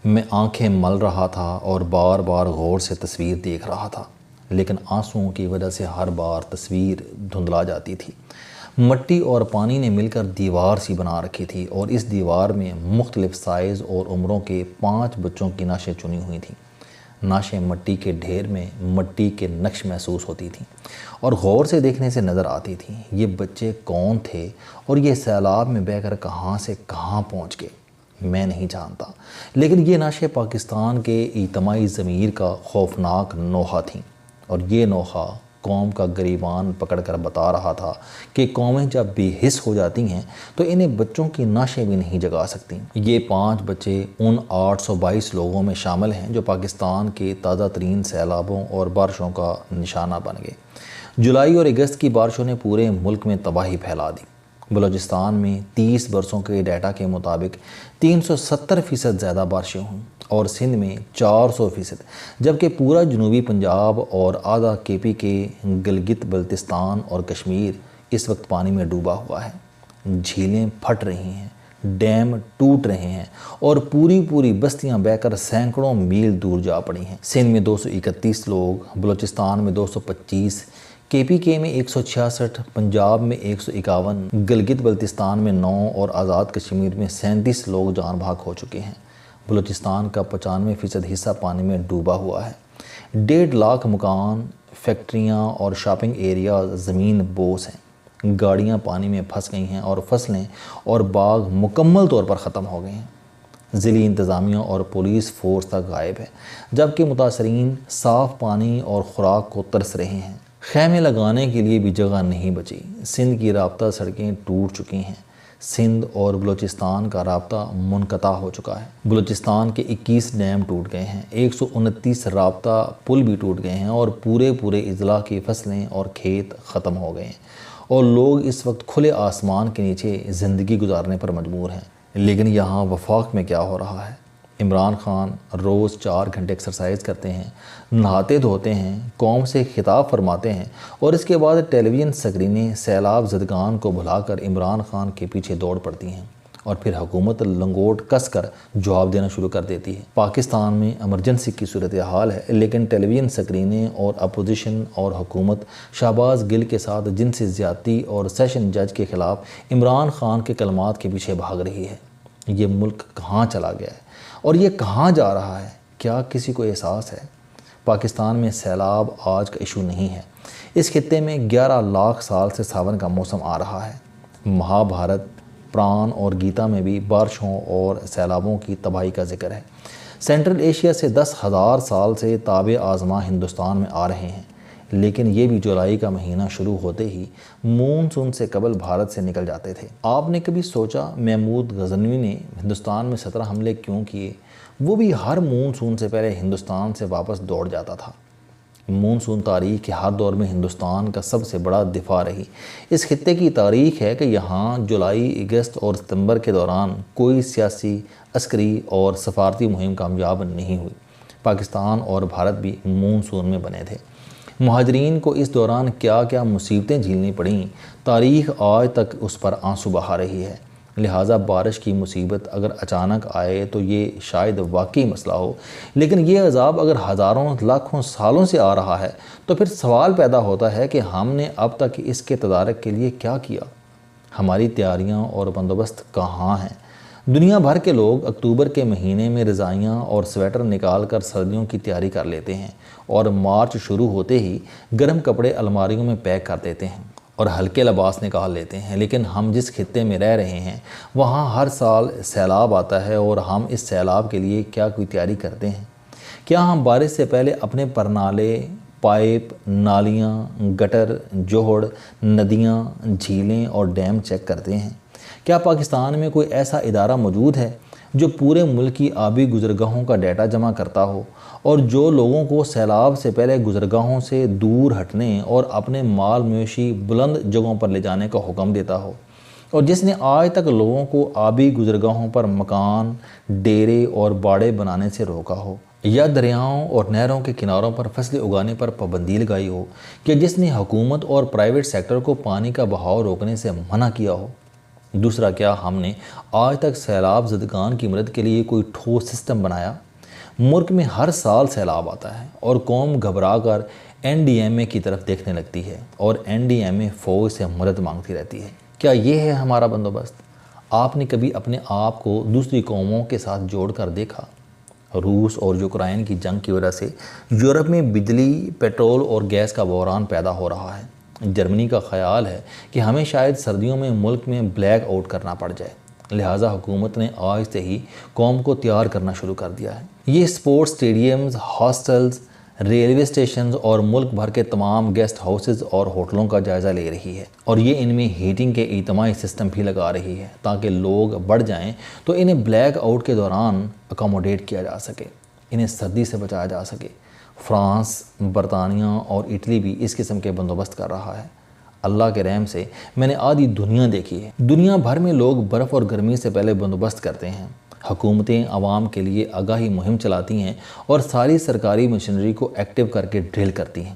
میں آنکھیں مل رہا تھا اور بار بار غور سے تصویر دیکھ رہا تھا، لیکن آنسوؤں کی وجہ سے ہر بار تصویر دھندلا جاتی تھی۔ مٹی اور پانی نے مل کر دیوار سی بنا رکھی تھی اور اس دیوار میں مختلف سائز اور عمروں کے 5 بچوں کی نعشیں چنی ہوئی تھیں۔ نعشیں مٹی کے ڈھیر میں مٹی کے نقش محسوس ہوتی تھیں اور غور سے دیکھنے سے نظر آتی تھیں۔ یہ بچے کون تھے اور یہ سیلاب میں بہہ کر کہاں سے کہاں پہنچ گئے، میں نہیں جانتا، لیکن یہ نعشیں پاکستان کے اجتماعی ضمیر کا خوفناک نوحہ تھیں، اور یہ نوحہ قوم کا گریبان پکڑ کر بتا رہا تھا کہ قومیں جب بے حس ہو جاتی ہیں تو انہیں بچوں کی نعشیں بھی نہیں جگا سکتی۔ یہ 5 بچے ان 822 لوگوں میں شامل ہیں جو پاکستان کے تازہ ترین سیلابوں اور بارشوں کا نشانہ بن گئے۔ جولائی اور اگست کی بارشوں نے پورے ملک میں تباہی پھیلا دی۔ بلوچستان میں 30 برسوں کے ڈیٹا کے مطابق 370% زیادہ بارشیں ہوں اور سندھ میں 400%، جبکہ پورا جنوبی پنجاب اور آدھا کے پی کے گلگت بلتستان اور کشمیر اس وقت پانی میں ڈوبا ہوا ہے۔ جھیلیں پھٹ رہی ہیں، ڈیم ٹوٹ رہے ہیں اور پوری بستیاں بہہ کر سینکڑوں میل دور جا پڑی ہیں۔ سندھ میں 231 لوگ، بلوچستان میں 225، کے پی کے میں 166، پنجاب میں 151، گلگت بلتستان میں 9 اور آزاد کشمیر میں 37 لوگ جان بحق ہو چکے ہیں۔ بلوچستان کا 95% حصہ پانی میں ڈوبا ہوا ہے۔ 1.5 لاکھ مکان، فیکٹریاں اور شاپنگ ایریا زمین بوس ہیں۔ گاڑیاں پانی میں پھنس گئی ہیں اور فصلیں اور باغ مکمل طور پر ختم ہو گئے ہیں۔ ضلعی انتظامیہ اور پولیس فورس تک غائب ہے، جبکہ متاثرین صاف پانی اور خوراک کو ترس رہے ہیں۔ خیمے لگانے کے لیے بھی جگہ نہیں بچی۔ سندھ کی رابطہ سڑکیں ٹوٹ چکی ہیں۔ سندھ اور بلوچستان کا رابطہ منقطع ہو چکا ہے۔ بلوچستان کے 21 ڈیم ٹوٹ گئے ہیں، 129 رابطہ پل بھی ٹوٹ گئے ہیں اور پورے اضلاع کی فصلیں اور کھیت ختم ہو گئے ہیں، اور لوگ اس وقت کھلے آسمان کے نیچے زندگی گزارنے پر مجبور ہیں۔ لیکن یہاں وفاق میں کیا ہو رہا ہے؟ عمران خان روز 4 گھنٹے ایکسرسائز کرتے ہیں، نہاتے دھوتے ہیں، قوم سے خطاب فرماتے ہیں، اور اس کے بعد ٹیلی ویژن سکرینیں سیلاب زدگان کو بھلا کر عمران خان کے پیچھے دوڑ پڑتی ہیں، اور پھر حکومت لنگوٹ کس کر جواب دینا شروع کر دیتی ہے۔ پاکستان میں ایمرجنسی کی صورتحال ہے، لیکن ٹیلی ویژن سکرینیں اور اپوزیشن اور حکومت شہباز گل کے ساتھ جنسی زیادتی اور سیشن جج کے خلاف عمران خان کے کلمات کے پیچھے بھاگ رہی ہے۔ یہ ملک کہاں چلا گیا ہے اور یہ کہاں جا رہا ہے؟ کیا کسی کو احساس ہے؟ پاکستان میں سیلاب آج کا ایشو نہیں ہے۔ اس خطے میں 11 لاکھ سال سے ساون کا موسم آ رہا ہے۔ مہا بھارت، پران اور گیتا میں بھی بارشوں اور سیلابوں کی تباہی کا ذکر ہے۔ سینٹرل ایشیا سے 10,000 سال سے تاب آزما ہندوستان میں آ رہے ہیں، لیکن یہ بھی جولائی کا مہینہ شروع ہوتے ہی مونسون سے قبل بھارت سے نکل جاتے تھے۔ آپ نے کبھی سوچا محمود غزنوی نے ہندوستان میں 17 حملے کیوں کیے؟ وہ بھی ہر مونسون سے پہلے ہندوستان سے واپس دوڑ جاتا تھا۔ مونسون تاریخ کے ہر دور میں ہندوستان کا سب سے بڑا دفاع رہی۔ اس خطے کی تاریخ ہے کہ یہاں جولائی، اگست اور ستمبر کے دوران کوئی سیاسی، عسکری اور سفارتی مہم کامیاب نہیں ہوئی۔ پاکستان اور بھارت بھی مونسون میں بنے تھے۔ مہاجرین کو اس دوران کیا مصیبتیں جھیلنی پڑیں، تاریخ آج تک اس پر آنسو بہا رہی ہے۔ لہٰذا بارش کی مصیبت اگر اچانک آئے تو یہ شاید واقعی مسئلہ ہو، لیکن یہ عذاب اگر ہزاروں لاکھوں سالوں سے آ رہا ہے تو پھر سوال پیدا ہوتا ہے کہ ہم نے اب تک اس کے تدارک کے لیے کیا کیا؟ ہماری تیاریاں اور بندوبست کہاں ہیں؟ دنیا بھر کے لوگ اکتوبر کے مہینے میں رضائیاں اور سویٹر نکال کر سردیوں کی تیاری کر لیتے ہیں، اور مارچ شروع ہوتے ہی گرم کپڑے الماریوں میں پیک کر دیتے ہیں اور ہلکے لباس نکال لیتے ہیں۔ لیکن ہم جس خطے میں رہ رہے ہیں وہاں ہر سال سیلاب آتا ہے، اور ہم اس سیلاب کے لیے کیا کوئی تیاری کرتے ہیں؟ کیا ہم بارش سے پہلے اپنے پرنالے، پائپ، نالیاں، گٹر، جوہڑ، ندیاں، جھیلیں اور ڈیم چیک کرتے ہیں؟ کیا پاکستان میں کوئی ایسا ادارہ موجود ہے جو پورے ملک کی آبی گزرگاہوں کا ڈیٹا جمع کرتا ہو اور جو لوگوں کو سیلاب سے پہلے گزرگاہوں سے دور ہٹنے اور اپنے مال مویشی بلند جگہوں پر لے جانے کا حکم دیتا ہو، اور جس نے آج تک لوگوں کو آبی گزرگاہوں پر مکان، ڈیرے اور باڑے بنانے سے روکا ہو، یا دریاؤں اور نہروں کے کناروں پر فصلیں اگانے پر پابندی لگائی ہو، کہ جس نے حکومت اور پرائیویٹ سیکٹر کو پانی کا بہاؤ روکنے سے منع کیا ہو؟ دوسرا کیا ہم نے آج تک سیلاب زدگان کی مدد کے لیے کوئی ٹھوس سسٹم بنایا؟ ملک میں ہر سال سیلاب آتا ہے اور قوم گھبرا کر NDMA کی طرف دیکھنے لگتی ہے اور NDMA فوج سے مدد مانگتی رہتی ہے۔ کیا یہ ہے ہمارا بندوبست؟ آپ نے کبھی اپنے آپ کو دوسری قوموں کے ساتھ جوڑ کر دیکھا؟ روس اور یوکرائن کی جنگ کی وجہ سے یورپ میں بجلی، پیٹرول اور گیس کا بحران پیدا ہو رہا ہے۔ جرمنی کا خیال ہے کہ ہمیں شاید سردیوں میں ملک میں بلیک آؤٹ کرنا پڑ جائے، لہٰذا حکومت نے آج سے ہی قوم کو تیار کرنا شروع کر دیا ہے۔ یہ sports stadiums, hostels, railway stations اور ملک بھر کے تمام گیسٹ ہاؤسز اور ہوٹلوں کا جائزہ لے رہی ہے، اور یہ ان میں ہیٹنگ کے اجتماعی سسٹم بھی لگا رہی ہے تاکہ لوگ بڑھ جائیں تو انہیں بلیک آؤٹ کے دوران اکاموڈیٹ کیا جا سکے، انہیں سردی سے بچایا جا سکے۔ فرانس، برطانیہ اور اٹلی بھی اس قسم کے بندوبست کر رہا ہے۔ اللہ کے رحم سے میں نے آدھی دنیا دیکھی ہے۔ دنیا بھر میں لوگ برف اور گرمی سے پہلے بندوبست کرتے ہیں، حکومتیں عوام کے لیے آگاہی مہم چلاتی ہیں اور ساری سرکاری مشینری کو ایکٹیو کر کے ڈرل کرتی ہیں۔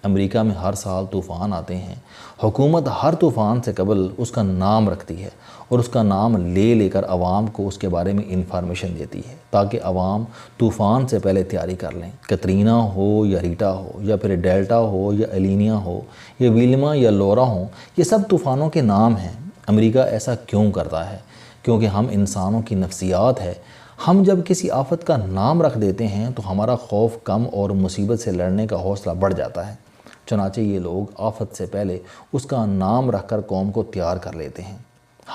امریکہ میں ہر سال طوفان آتے ہیں، حکومت ہر طوفان سے قبل اس کا نام رکھتی ہے اور اس کا نام لے کر عوام کو اس کے بارے میں انفارمیشن دیتی ہے تاکہ عوام طوفان سے پہلے تیاری کر لیں۔ کترینا ہو یا ریٹا ہو یا پھر ڈیلٹا ہو یا ایلینیا ہو یا ویلما یا لورا ہو، یہ سب طوفانوں کے نام ہیں۔ امریکہ ایسا کیوں کرتا ہے؟ کیونکہ ہم انسانوں کی نفسیات ہے، ہم جب کسی آفت کا نام رکھ دیتے ہیں تو ہمارا خوف کم اور مصیبت سے لڑنے کا حوصلہ بڑھ جاتا ہے۔ چنانچہ یہ لوگ آفت سے پہلے اس کا نام رکھ کر قوم کو تیار کر لیتے ہیں۔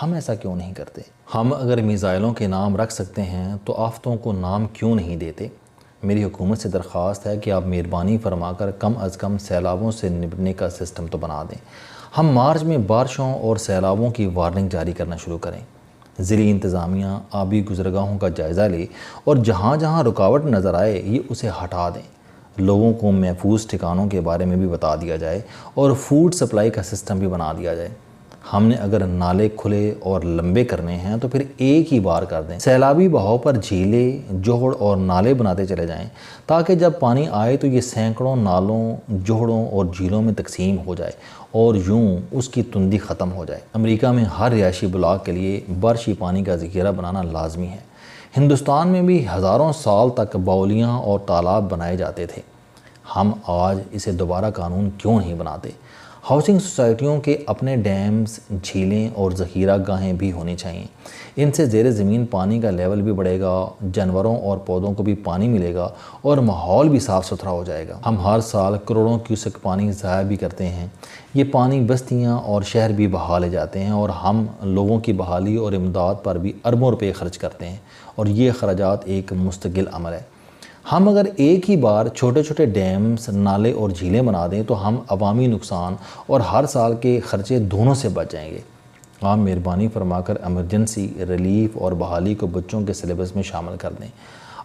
ہم ایسا کیوں نہیں کرتے؟ ہم اگر میزائلوں کے نام رکھ سکتے ہیں تو آفتوں کو نام کیوں نہیں دیتے؟ میری حکومت سے درخواست ہے کہ آپ مہربانی فرما کر کم از کم سیلابوں سے نپٹنے کا سسٹم تو بنا دیں۔ ہم مارچ میں بارشوں اور سیلابوں کی وارننگ جاری کرنا شروع کریں۔ ضلعی انتظامیہ آبی گزرگاہوں کا جائزہ لے اور جہاں جہاں رکاوٹ نظر آئے یہ اسے ہٹا دیں۔ لوگوں کو محفوظ ٹھکانوں کے بارے میں بھی بتا دیا جائے اور فوڈ سپلائی کا سسٹم بھی بنا دیا جائے۔ ہم نے اگر نالے کھلے اور لمبے کرنے ہیں تو پھر ایک ہی بار کر دیں۔ سیلابی بہاؤ پر جھیلیں، جوہڑ اور نالے بناتے چلے جائیں تاکہ جب پانی آئے تو یہ سینکڑوں نالوں، جوہڑوں اور جھیلوں میں تقسیم ہو جائے اور یوں اس کی تندی ختم ہو جائے۔ امریکہ میں ہر رہائشی بلاک کے لیے بارشی پانی کا ذخیرہ بنانا لازمی ہے۔ ہندوستان میں بھی ہزاروں سال تک باولیاں اور تالاب بنائے جاتے تھے، ہم آج اسے دوبارہ قانون کیوں نہیں بناتے؟ ہاؤسنگ سوسائٹیوں کے اپنے ڈیمز، جھیلیں اور ذخیرہ گاہیں بھی ہونی چاہیے۔ ان سے زیر زمین پانی کا لیول بھی بڑھے گا، جانوروں اور پودوں کو بھی پانی ملے گا اور ماحول بھی صاف ستھرا ہو جائے گا۔ ہم ہر سال کروڑوں کیوسک پانی ضائع بھی کرتے ہیں۔ یہ پانی بستیاں اور شہر بھی بہا لے جاتے ہیں اور ہم لوگوں کی بحالی اور امداد پر بھی اربوں روپے خرچ کرتے ہیں، اور یہ اخراجات ایک مستقل عمل ہے۔ ہم اگر ایک ہی بار چھوٹے چھوٹے ڈیمز، نالے اور جھیلیں بنا دیں تو ہم عوامی نقصان اور ہر سال کے خرچے دونوں سے بچ جائیں گے۔ آپ مہربانی فرما کر ایمرجنسی، ریلیف اور بحالی کو بچوں کے سلیبس میں شامل کر دیں۔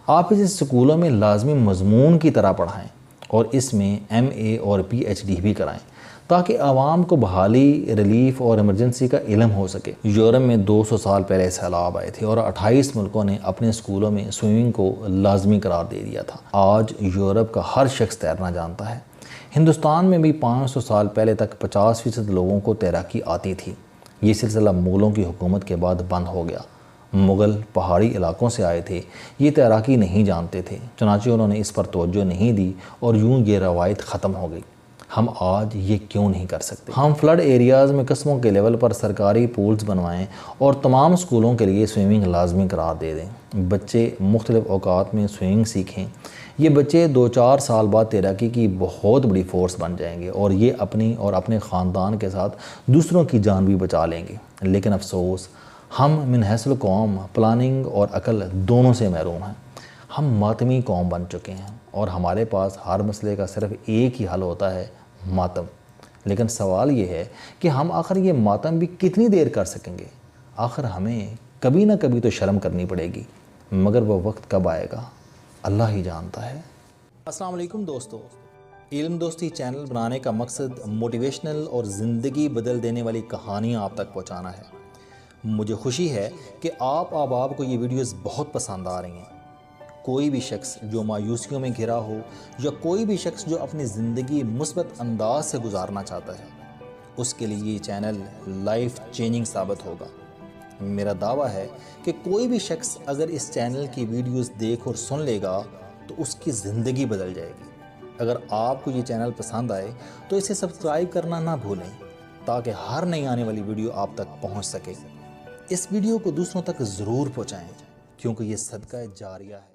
آپ اسے اسکولوں میں لازمی مضمون کی طرح پڑھائیں اور اس میں MA اور PhD بھی کرائیں تاکہ عوام کو بحالی، ریلیف اور ایمرجنسی کا علم ہو سکے۔ یورپ میں 200 سال پہلے سیلاب آئے تھے اور 28 ملکوں نے اپنے اسکولوں میں سوئمنگ کو لازمی قرار دے دیا تھا۔ آج یورپ کا ہر شخص تیرنا جانتا ہے۔ ہندوستان میں بھی 500 سال پہلے تک 50% لوگوں کو تیراکی آتی تھی۔ یہ سلسلہ مغلوں کی حکومت کے بعد بند ہو گیا۔ مغل پہاڑی علاقوں سے آئے تھے، یہ تیراکی نہیں جانتے تھے، چنانچہ انہوں نے اس پر توجہ نہیں دی اور یوں یہ روایت ختم ہو گئی۔ ہم آج یہ کیوں نہیں کر سکتے؟ ہم فلڈ ایریاز میں قصبوں کے لیول پر سرکاری پولز بنوائیں اور تمام اسکولوں کے لیے سوئمنگ لازمی قرار دے دیں۔ بچے مختلف اوقات میں سوئمنگ سیکھیں۔ یہ بچے 2-4 سال بعد تیراکی کی بہت بڑی فورس بن جائیں گے اور یہ اپنی اور اپنے خاندان کے ساتھ دوسروں کی جان بھی بچا لیں گے۔ لیکن افسوس، ہم من حیث القوم، پلاننگ اور عقل دونوں سے محروم ہیں۔ ہم ماتمی قوم بن چکے ہیں اور ہمارے پاس ہر مسئلے کا صرف ایک ہی حل ہوتا ہے: ماتم۔ لیکن سوال یہ ہے کہ ہم آخر یہ ماتم بھی کتنی دیر کر سکیں گے؟ آخر ہمیں کبھی نہ کبھی تو شرم کرنی پڑے گی، مگر وہ وقت کب آئے گا اللہ ہی جانتا ہے۔ السلام علیکم دوستو، علم دوستی چینل بنانے کا مقصد موٹیویشنل اور زندگی بدل دینے والی کہانیاں آپ تک پہنچانا ہے۔ مجھے خوشی ہے کہ آپ احباب کو یہ ویڈیوز بہت پسند آ رہی ہیں۔ کوئی بھی شخص جو مایوسیوں میں گھرا ہو یا کوئی بھی شخص جو اپنی زندگی مثبت انداز سے گزارنا چاہتا ہے، اس کے لیے یہ چینل لائف چینجنگ ثابت ہوگا۔ میرا دعویٰ ہے کہ کوئی بھی شخص اگر اس چینل کی ویڈیوز دیکھ اور سن لے گا تو اس کی زندگی بدل جائے گی۔ اگر آپ کو یہ چینل پسند آئے تو اسے سبسکرائب کرنا نہ بھولیں تاکہ ہر نئی آنے والی ویڈیو آپ تک پہنچ سکے۔ اس ویڈیو کو دوسروں تک ضرور پہنچائیں کیونکہ یہ صدقہ جاریہ ہے۔